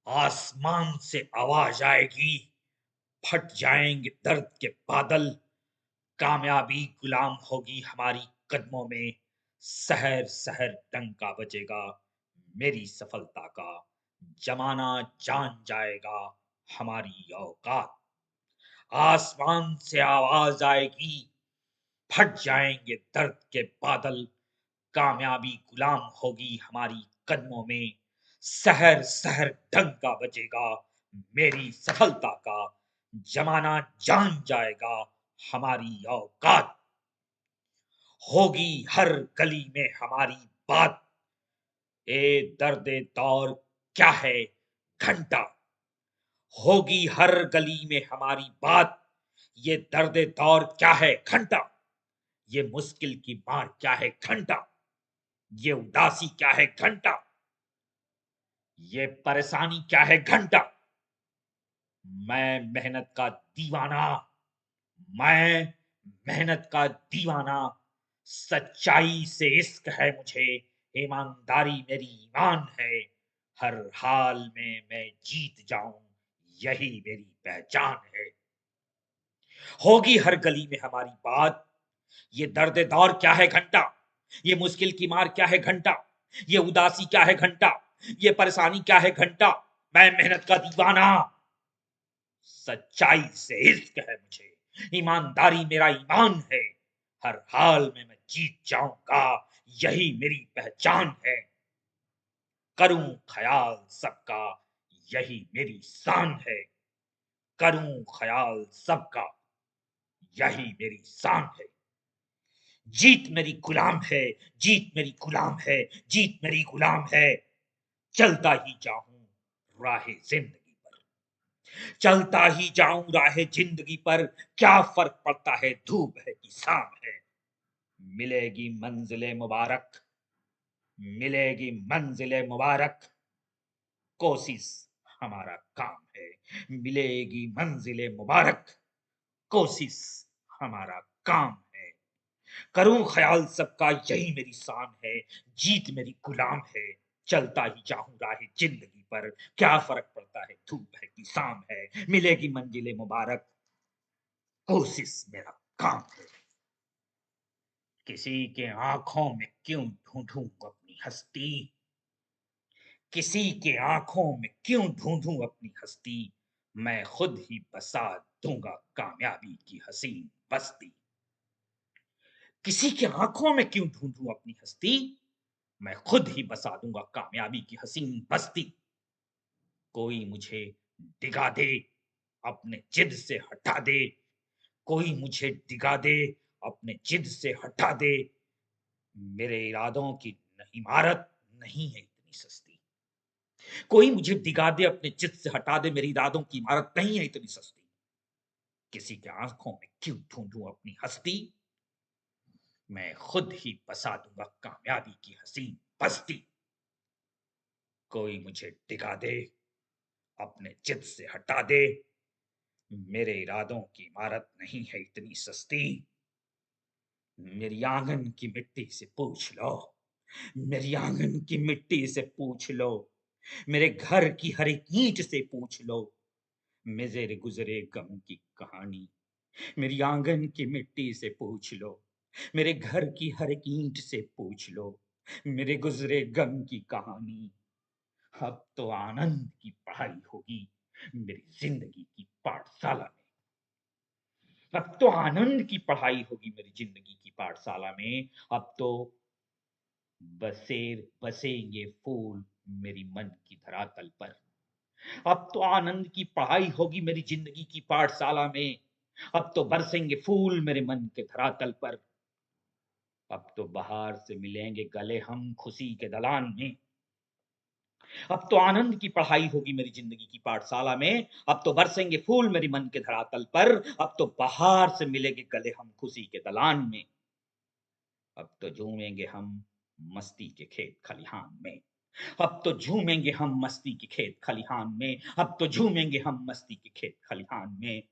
आसमान से आवाज आएगी, फट जाएंगे दर्द के बादल, कामयाबी गुलाम होगी हमारी कदमों में, शहर शहर डंका बजेगा मेरी सफलता का, जमाना जान जाएगा हमारी औकात। आसमान से आवाज आएगी, फट जाएंगे दर्द के बादल, कामयाबी गुलाम होगी हमारी कदमों में, शहर शहर डंका बजेगा मेरी सफलता का, जमाना जान जाएगा हमारी औकात। होगी हर गली में हमारी बात, ए दर्दे दौर क्या है घंटा। होगी हर गली में हमारी बात, ये दर्दे दौर क्या है घंटा। ये मुश्किल की मार क्या है घंटा, ये उदासी क्या है घंटा, ये परेशानी क्या है घंटा। मैं मेहनत का दीवाना, मैं मेहनत का दीवाना, सच्चाई से इश्क है मुझे, ईमानदारी मेरी ईमान है, हर हाल में मैं जीत जाऊं यही मेरी पहचान है। होगी हर गली में हमारी बात, ये दर्द दौर क्या है घंटा, ये मुश्किल की मार क्या है घंटा, ये उदासी क्या है घंटा, ये परेशानी क्या है घंटा। मैं मेहनत का दीवाना, सच्चाई से इश्क है मुझे, ईमानदारी मेरा ईमान है, हर हाल में मैं जीत जाऊंगा यही मेरी पहचान है। करूं ख्याल सबका यही मेरी शान है, करूं ख्याल सबका यही मेरी शान है। जीत मेरी गुलाम है, जीत मेरी गुलाम है, जीत मेरी गुलाम है। चलता ही जाऊं राहे जिंदगी पर, चलता ही जाऊं राहे जिंदगी पर, क्या फर्क पड़ता है धूप है कि शाम है। मिलेगी मंजिले मुबारक, मिलेगी मंजिले मुबारक, कोशिश हमारा काम है। मिलेगी मंजिले मुबारक, कोशिश हमारा काम है। करूं ख्याल सबका यही मेरी शान है, जीत मेरी गुलाम है। चलता ही जाऊं राह जिंदगी पर, क्या फर्क पड़ता है धूप है कि शाम है। मिलेगी मंजिले मुबारक, कोशिश मेरा काम है। किसी के आंखों में क्यों ढूंढूं अपनी हस्ती, किसी के आंखों में क्यों ढूंढूं अपनी हस्ती, मैं खुद ही बसा दूंगा कामयाबी की हसीन बस्ती। किसी के आंखों में क्यों ढूंढूं अपनी हस्ती, मैं खुद ही बसा दूंगा कामयाबी की हसीन बस्ती। कोई मुझे डिगा दे, अपने जिद से हटा दे, कोई मुझे डिगा दे, अपने जिद से हटा दे। मेरे इरादों की इमारत नहीं है इतनी सस्ती। कोई मुझे डिगा दे, अपने जिद से हटा दे, मेरी इरादों की इमारत नहीं है इतनी सस्ती। किसी के आंखों में क्यों ढूंढूं अपनी हस्ती, मैं खुद ही बसा दूंगा कामयाबी की हसीन बस्ती। कोई मुझे डिगा दे, अपने जिद से हटा दे, मेरे इरादों की इमारत नहीं है इतनी सस्ती। मेरी आंगन की मिट्टी से पूछ लो, मेरी आंगन की मिट्टी से पूछ लो, मेरे घर की हर एक ईंट से पूछ लो, मेरे गुजरे गम की कहानी। मेरी आंगन की मिट्टी से पूछ लो, मेरे घर की हर एक ईंट से पूछ लो, मेरे गुजरे गम की कहानी। अब तो आनंद की पढ़ाई होगी मेरी जिंदगी की पाठशाला में। अब तो आनंद की पढ़ाई होगी मेरी जिंदगी की पाठशाला में। अब तो बसेंगे फूल मेरी मन की धरातल पर। अब तो आनंद की पढ़ाई होगी मेरी जिंदगी की पाठशाला में। अब तो बरसेंगे फूल मेरे मन के धरातल पर। अब तो बहार से मिलेंगे गले हम खुशी के दलान में। अब तो आनंद की पढ़ाई होगी मेरी जिंदगी की पाठशाला में। अब तो बरसेंगे फूल मेरी मन के धरातल पर। अब तो बहार से मिलेंगे गले हम खुशी के दलान में। अब तो झूमेंगे हम मस्ती के खेत खलिहान में। अब तो झूमेंगे हम मस्ती के खेत खलिहान में। अब तो झूमेंगे हम मस्ती के खेत खलिहान में।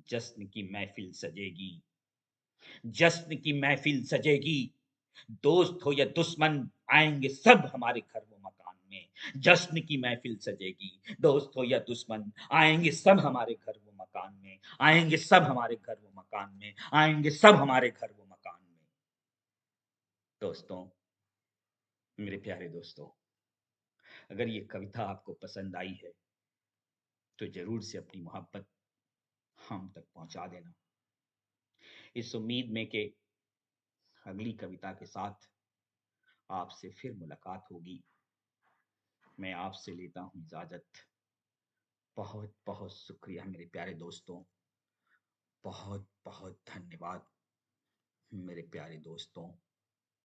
जश्न की महफिल सजेगी, जश्न की महफिल सजेगी, दोस्त हो या दुश्मन आएंगे सब हमारे घर व मकान में, जश्न की महफ़िल सजेगी। दोस्त हो या दुश्मन, आएँगे सब हमारे घर वो मकान में, आएँगे सब हमारे घर वो मकान में, आएँगे सब हमारे घर वो मकान में। दोस्तों, मेरे प्यारे दोस्तों, अगर ये कविता आपको पसंद आई है, तो ज़रूर से अपनी मोहब्बत हम तक पहुँचा देना। इस उम्मीद में कि अगली कविता के साथ आपसे फिर मुलाकात होगी, मैं आपसे लेता हूँ इजाज़त। बहुत-बहुत शुक्रिया मेरे प्यारे दोस्तों। बहुत-बहुत धन्यवाद मेरे प्यारे दोस्तों।